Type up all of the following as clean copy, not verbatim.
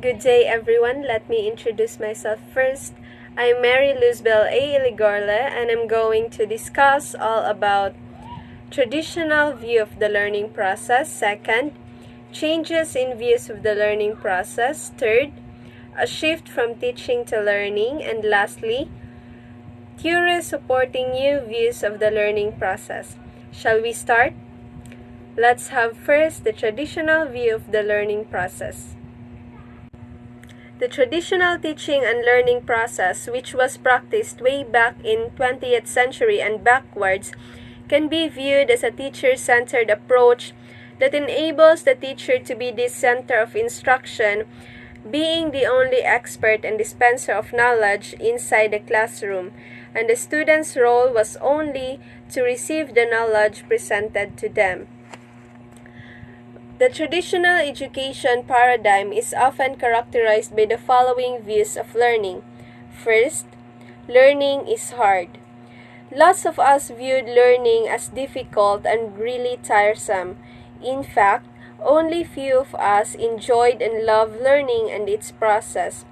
Good day, everyone. Let me introduce myself first. I'm Mary Luzbel A. Iligorle, and I'm going to discuss all about traditional view of the learning process. Second, changes in views of the learning process. Third, a shift from teaching to learning. And lastly, theories supporting new views of the learning process. Shall we start? Let's have first the traditional view of the learning process. The traditional teaching and learning process, which was practiced way back in 20th century and backwards, can be viewed as a teacher-centered approach that enables the teacher to be the center of instruction, being the only expert and dispenser of knowledge inside the classroom, and the student's role was only to receive the knowledge presented to them. The traditional education paradigm is often characterized by the following views of learning. First, learning is hard. Lots of us viewed learning as difficult and really tiresome. In fact, only few of us enjoyed and loved learning and its process.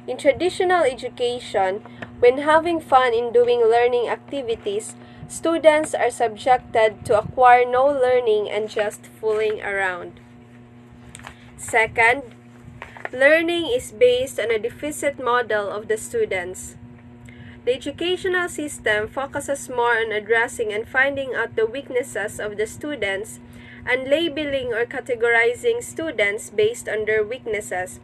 In traditional education, when having fun in doing learning activities, students are subjected to acquire no learning and just fooling around. Second, learning is based on a deficit model of the students. The educational system focuses more on addressing and finding out the weaknesses of the students and labeling or categorizing students based on their weaknesses,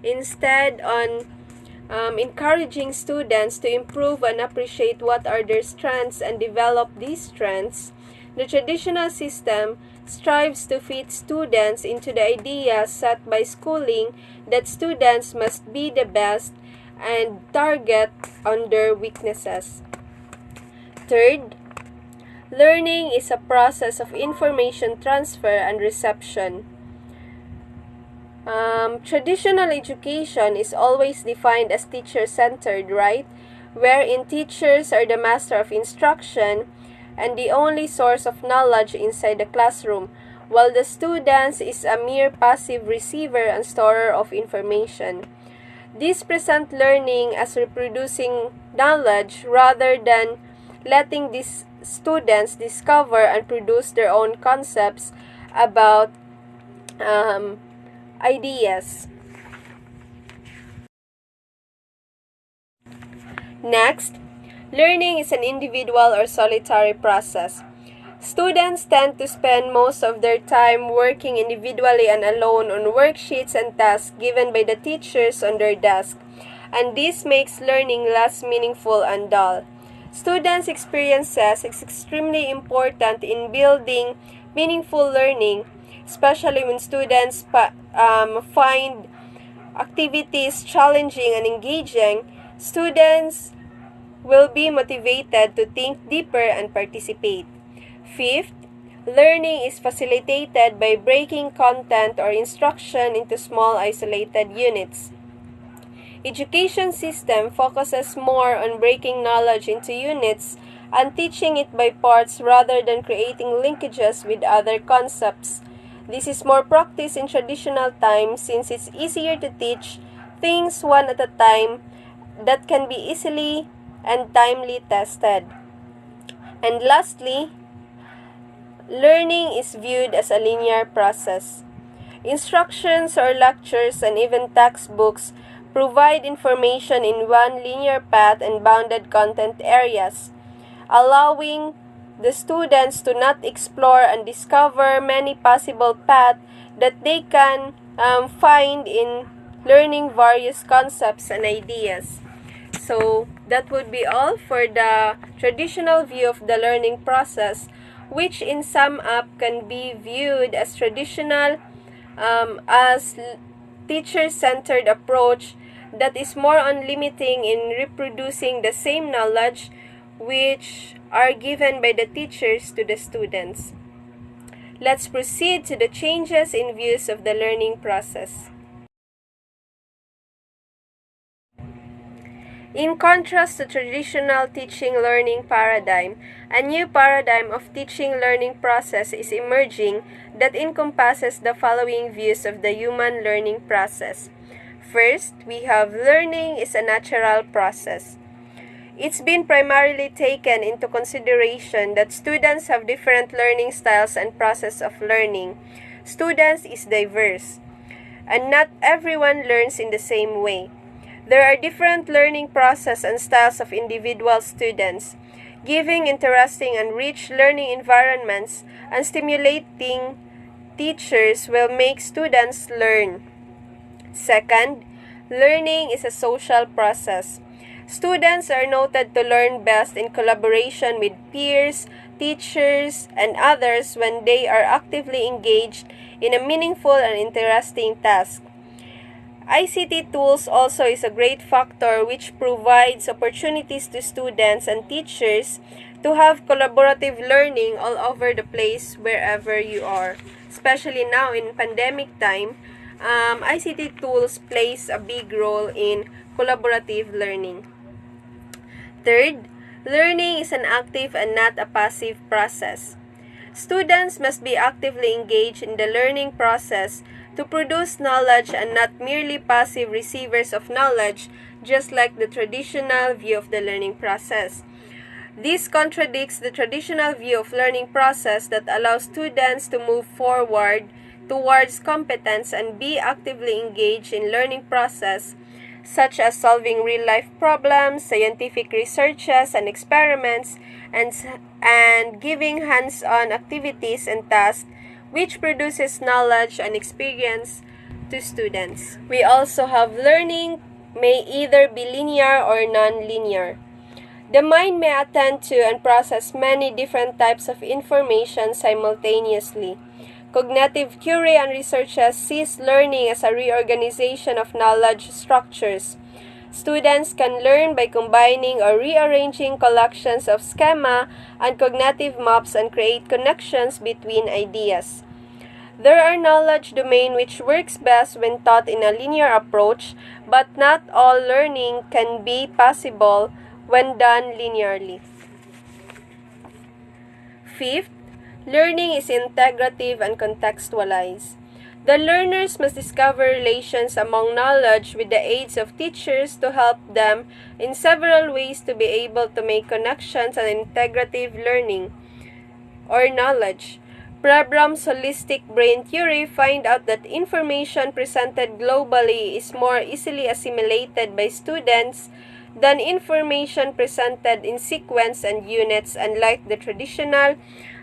instead on encouraging students to improve and appreciate what are their strengths and develop these strengths. The traditional system strives to fit students into the ideas set by schooling that students must be the best and target on their weaknesses. Third, learning is a process of information transfer and reception. Traditional education is always defined as teacher-centered, right? Wherein teachers are the master of instruction and the only source of knowledge inside the classroom, while the students is a mere passive receiver and storer of information. These present learning as reproducing knowledge rather than letting these students discover and produce their own concepts about ideas. Next, learning is an individual or solitary process. Students tend to spend most of their time working individually and alone on worksheets and tasks given by the teachers on their desk, and this makes learning less meaningful and dull. Students' experiences is extremely important in building meaningful learning, especially when students find activities challenging and engaging. Students will be motivated to think deeper and participate. Fifth, learning is facilitated by breaking content or instruction into small isolated units. Education system focuses more on breaking knowledge into units and teaching it by parts rather than creating linkages with other concepts. This is more practiced in traditional times since it's easier to teach things one at a time that can be easily and timely tested. And lastly, learning is viewed as a linear process. Instructions or lectures and even textbooks provide information in one linear path and bounded content areas, allowing the students to not explore and discover many possible paths that they can find in learning various concepts and ideas. So that would be all for the traditional view of the learning process, which in sum up can be viewed as traditional as teacher-centered approach that is more on limiting in reproducing the same knowledge which are given by the teachers to the students. Let's proceed to the changes in views of the learning process. In contrast to traditional teaching-learning paradigm, a new paradigm of teaching-learning process is emerging that encompasses the following views of the human learning process. First, we have learning is a natural process. It's been primarily taken into consideration that students have different learning styles and process of learning. Students is diverse, and not everyone learns in the same way. There are different learning process and styles of individual students, giving interesting and rich learning environments and stimulating teachers will make students learn. Second, learning is a social process. Students are noted to learn best in collaboration with peers, teachers, and others when they are actively engaged in a meaningful and interesting task. ICT tools also is a great factor which provides opportunities to students and teachers to have collaborative learning all over the place wherever you are. Especially now in pandemic time, ICT tools plays a big role in collaborative learning. Third, learning is an active and not a passive process. Students must be actively engaged in the learning process to produce knowledge and not merely passive receivers of knowledge, just like the traditional view of the learning process. This contradicts the traditional view of learning process that allows students to move forward towards competence and be actively engaged in learning process such as solving real-life problems, scientific researches and experiments, and giving hands-on activities and tasks which produces knowledge and experience to students. We also have learning may either be linear or non-linear. The mind may attend to and process many different types of information simultaneously. Cognitive theory and researchers sees learning as a reorganization of knowledge structures. Students can learn by combining or rearranging collections of schema and cognitive maps and create connections between ideas. There are knowledge domains which works best when taught in a linear approach, but not all learning can be possible when done linearly. Fifth, learning is integrative and contextualized. The learners must discover relations among knowledge with the aids of teachers to help them in several ways to be able to make connections and integrative learning or knowledge. Prabram's holistic brain theory find out that information presented globally is more easily assimilated by students than information presented in sequence and units, unlike the traditional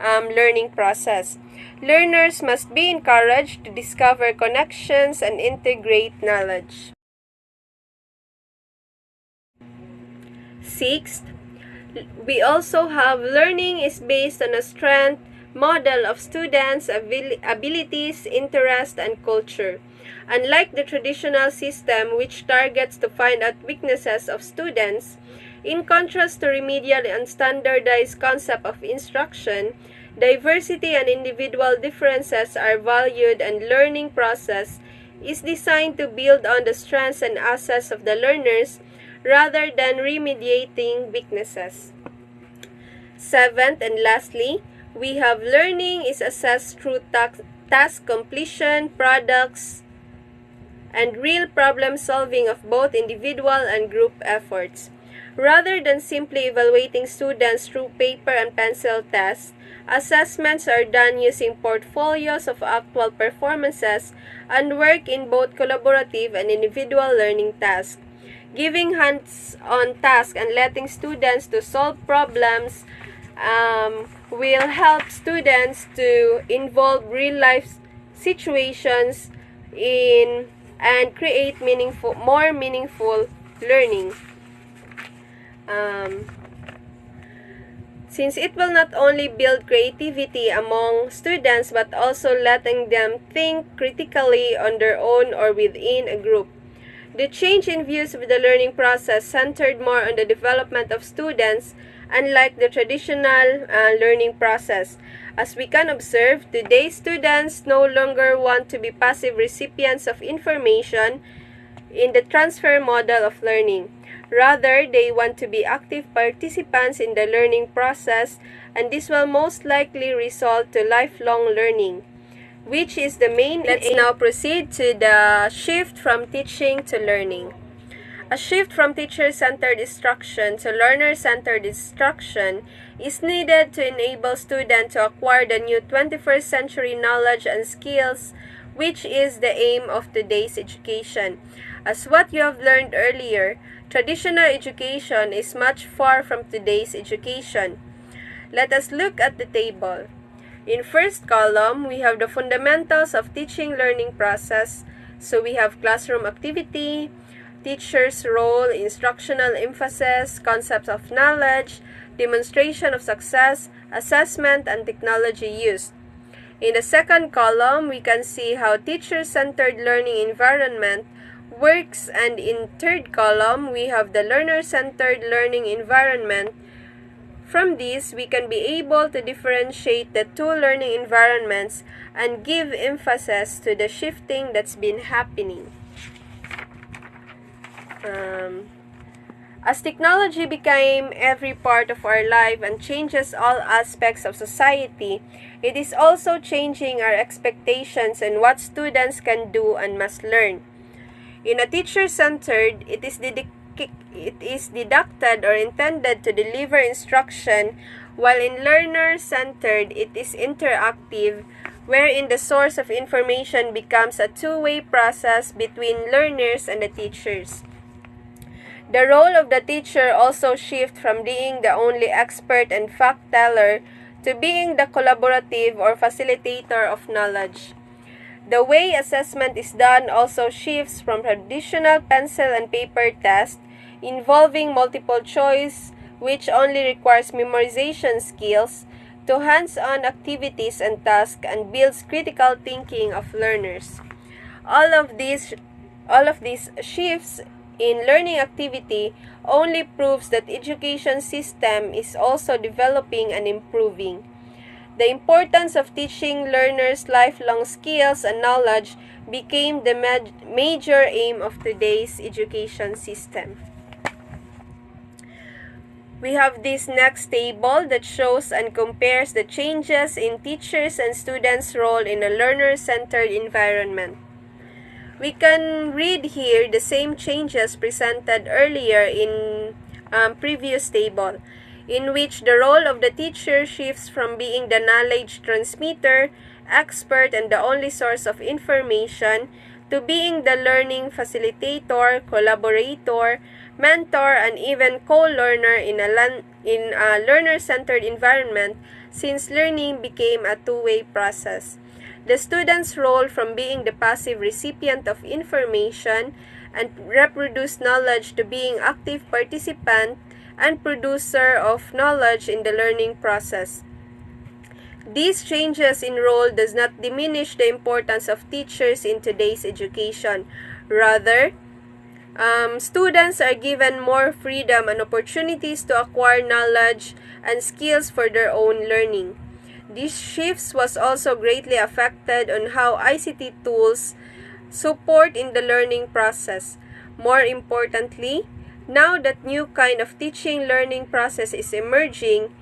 learning process. Learners must be encouraged to discover connections and integrate knowledge. Sixth, we also have learning is based on a strength model of students' abilities, interests, and culture. Unlike the traditional system which targets to find out weaknesses of students, in contrast to remedial and standardized concept of instruction, diversity and individual differences are valued and learning process is designed to build on the strengths and assets of the learners rather than remediating weaknesses. Seventh and lastly, we have learning is assessed through task completion, products, and real problem solving of both individual and group efforts. Rather than simply evaluating students through paper and pencil tests, assessments are done using portfolios of actual performances and work in both collaborative and individual learning tasks. Giving hands-on tasks and letting students to solve problems will help students to involve real-life situations and create more meaningful learning. Since it will not only build creativity among students but also letting them think critically on their own or within a group. The change in views of the learning process centered more on the development of students, unlike the traditional learning process. As we can observe, today's students no longer want to be passive recipients of information in the transfer model of learning. Rather, they want to be active participants in the learning process, and this will most likely result to lifelong learning. which is the main aim. Let's now proceed to the shift from teaching to learning. A shift from teacher-centered instruction to learner-centered instruction is needed to enable students to acquire the new 21st century knowledge and skills, which is the aim of today's education. As what you have learned earlier, traditional education is much far from today's education. Let us look at the table. In first column, we have the fundamentals of teaching-learning process. So we have classroom activity, teacher's role, instructional emphasis, concepts of knowledge, demonstration of success, assessment, and technology used. In the second column, we can see how teacher-centered learning environment works, and in third column, we have the learner-centered learning environment. From this, we can be able to differentiate the two learning environments and give emphasis to the shifting that's been happening. As technology became every part of our life and changes all aspects of society, it is also changing our expectations and what students can do and must learn. In a teacher-centered, it is deducted or intended to deliver instruction, while in learner-centered, it is interactive, wherein the source of information becomes a two-way process between learners and the teachers. The role of the teacher also shifts from being the only expert and fact teller to being the collaborative or facilitator of knowledge. The way assessment is done also shifts from traditional pencil and paper test involving multiple choice, which only requires memorization skills, to hands-on activities and tasks and builds critical thinking of learners. All of these shifts in learning activity only proves that education system is also developing and improving. The importance of teaching learners lifelong skills and knowledge became the major aim of today's education system. We have this next table that shows and compares the changes in teachers and students' role in a learner-centered environment. We can read here the same changes presented earlier in previous table, in which the role of the teacher shifts from being the knowledge transmitter, expert, and the only source of information to being the learning facilitator, collaborator, mentor, and even co-learner in a learner-centered environment, since learning became a two-way process. The student's role from being the passive recipient of information and reproduce knowledge to being active participant and producer of knowledge in the learning process. These changes in role does not diminish the importance of teachers in today's education. Rather, students are given more freedom and opportunities to acquire knowledge and skills for their own learning. These shifts was also greatly affected on how ICT tools support in the learning process. More importantly, now that new kind of teaching learning process is emerging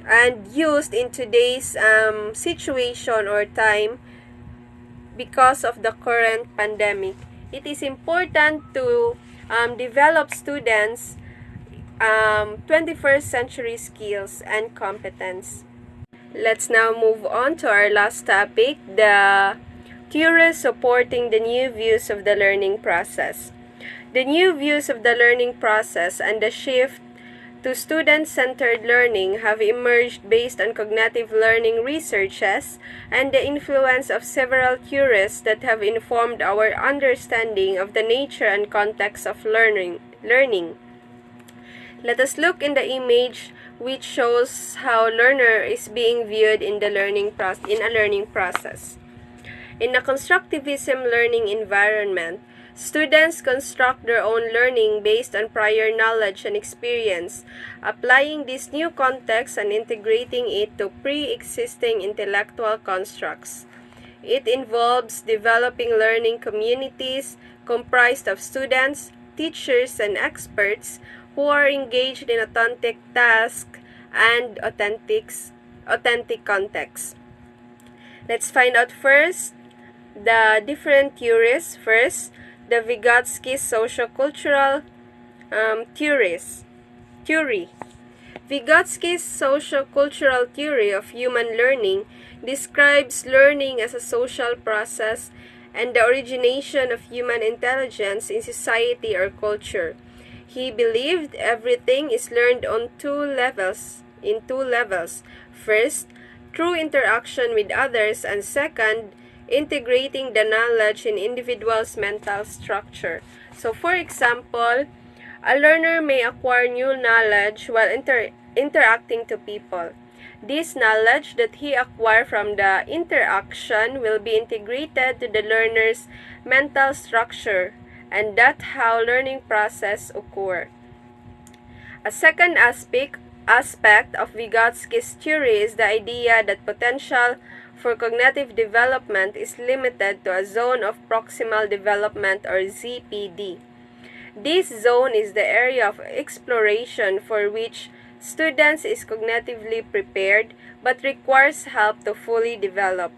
and used in today's situation or time because of the current pandemic, it is important to develop students 21st century skills and competence. Let's now move on to our last topic, the theories supporting the new views of the learning process. The new views of the learning process and the shift to student-centered learning have emerged based on cognitive learning researches and the influence of several theories that have informed our understanding of the nature and context of learning. Let us look in the image which shows how learner is being viewed in a learning process. In a constructivism learning environment, students construct their own learning based on prior knowledge and experience, applying this new context and integrating it to pre-existing intellectual constructs. It involves developing learning communities comprised of students, teachers, and experts who are engaged in authentic tasks and authentic context. Let's find out first the different theories. First, the Vygotsky's sociocultural theory. Vygotsky's sociocultural theory of human learning describes learning as a social process and the origination of human intelligence in society or culture. He believed everything is learned in two levels. First, through interaction with others, and second, integrating the knowledge in individual's mental structure. So, for example, a learner may acquire new knowledge while interacting to people. This knowledge that he acquired from the interaction will be integrated to the learner's mental structure, and that's how learning process occur. A second aspect of Vygotsky's theory is the idea that potential for cognitive development is limited to a zone of proximal development or ZPD. This zone is the area of exploration for which students is cognitively prepared but requires help to fully develop.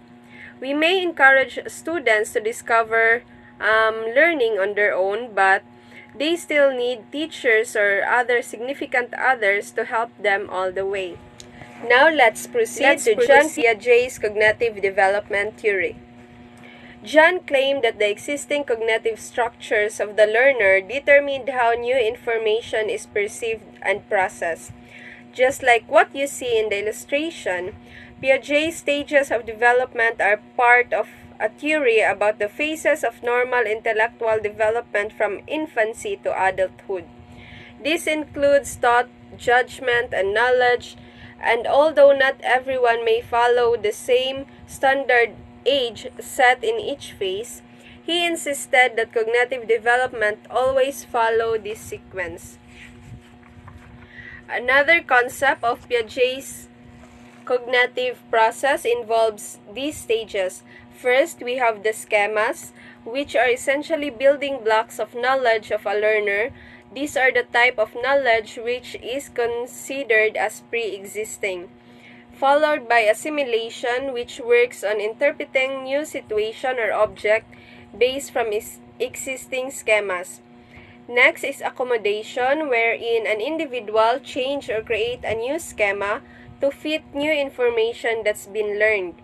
We may encourage students to discover learning on their own, but they still need teachers or other significant others to help them all the way. Now let's proceed to John Piaget's cognitive development theory. John claimed that the existing cognitive structures of the learner determined how new information is perceived and processed. Just like what you see in the illustration, Piaget's stages of development are part of a theory about the phases of normal intellectual development from infancy to adulthood. This includes thought, judgment, and knowledge, and although not everyone may follow the same standard age set in each phase, he insisted that cognitive development always follow this sequence. Another concept of Piaget's cognitive process involves these stages. First, we have the schemas, which are essentially building blocks of knowledge of a learner. These are the type of knowledge which is considered as pre-existing, followed by assimilation, which works on interpreting new situation or object based from existing schemas. Next is accommodation, wherein an individual change or create a new schema to fit new information that's been learned.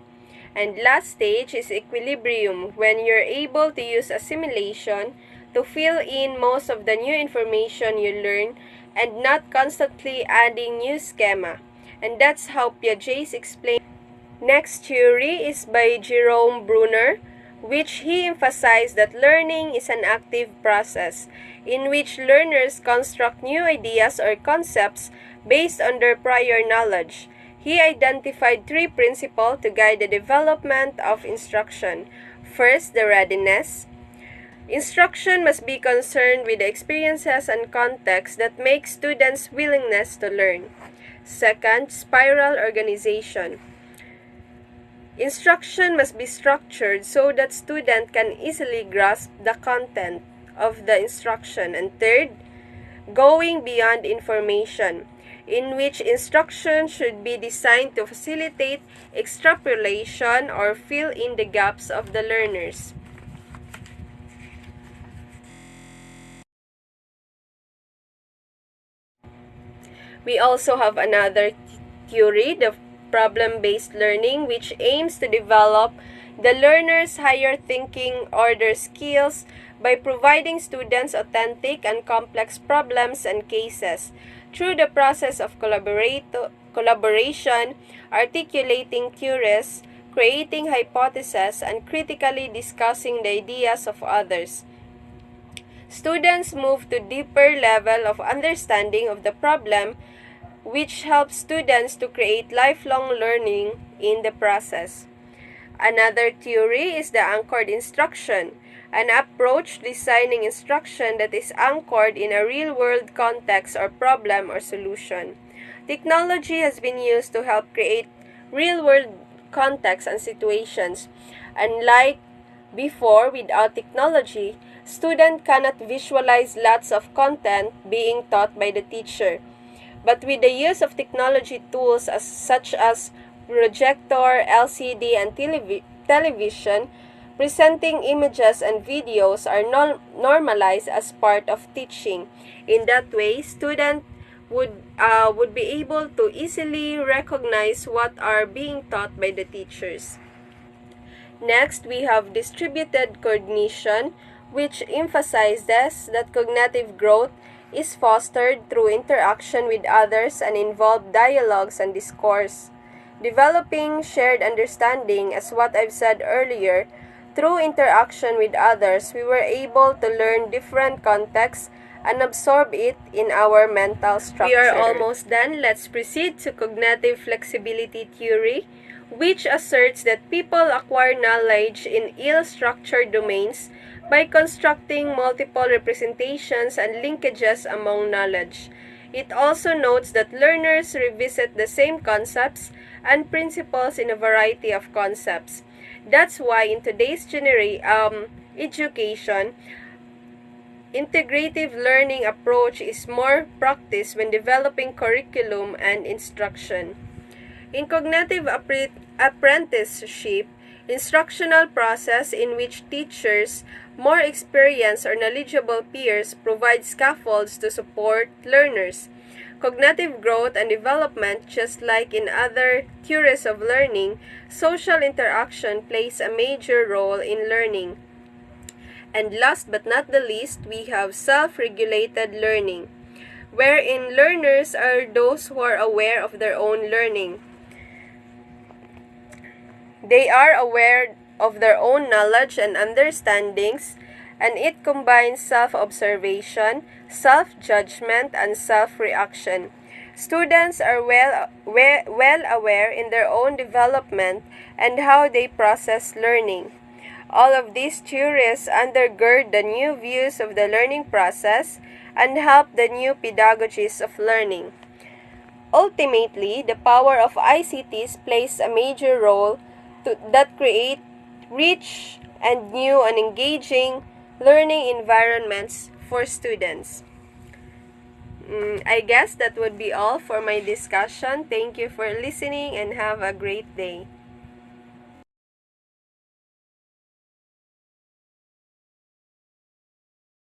And last stage is equilibrium, when you're able to use assimilation to fill in most of the new information you learn and not constantly adding new schema. And that's how Piaget explained. Next theory is by Jerome Bruner, which he emphasized that learning is an active process in which learners construct new ideas or concepts based on their prior knowledge. He identified three principles to guide the development of instruction. First, the readiness. Instruction must be concerned with the experiences and context that make students' willingness to learn. Second, spiral organization. Instruction must be structured so that students can easily grasp the content of the instruction. And third, going beyond information, in which instruction should be designed to facilitate extrapolation or fill in the gaps of the learners. We also have another theory, the problem-based learning, which aims to develop the learner's higher thinking order skills by providing students authentic and complex problems and cases through the process of collaboration, articulating theories, creating hypotheses, and critically discussing the ideas of others. Students move to deeper level of understanding of the problem, which helps students to create lifelong learning in the process. Another theory is the anchored instruction, an approach designing instruction that is anchored in a real-world context or problem or solution. Technology has been used to help create real-world contexts and situations. Unlike before, without technology, students cannot visualize lots of content being taught by the teacher. But with the use of technology tools such as projector, LCD, and television, presenting images and videos are normalized as part of teaching. In that way, students would be able to easily recognize what are being taught by the teachers. Next, we have distributed cognition, which emphasizes that cognitive growth is fostered through interaction with others and involved dialogues and discourse. Developing shared understanding, as what I've said earlier, through interaction with others, we were able to learn different contexts and absorb it in our mental structure. We are almost done. Let's proceed to cognitive flexibility theory, which asserts that people acquire knowledge in ill-structured domains by constructing multiple representations and linkages among knowledge. It also notes that learners revisit the same concepts and principles in a variety of concepts. That's why in today's education, integrative learning approach is more practiced when developing curriculum and instruction. In cognitive apprenticeship, instructional process in which teachers, more experienced or knowledgeable peers provide scaffolds to support learners. Cognitive growth and development, just like in other theories of learning, social interaction plays a major role in learning. And last but not the least, we have self-regulated learning, wherein learners are those who are aware of their own learning. They are aware of their own knowledge and understandings, and it combines self-observation, self-judgment, and self-reaction. Students are well aware in their own development and how they process learning. All of these theories undergird the new views of the learning process and help the new pedagogies of learning. Ultimately, the power of ICTs plays a major role that create rich and new and engaging learning environments for students. I guess that would be all for my discussion. Thank you for listening and have a great day.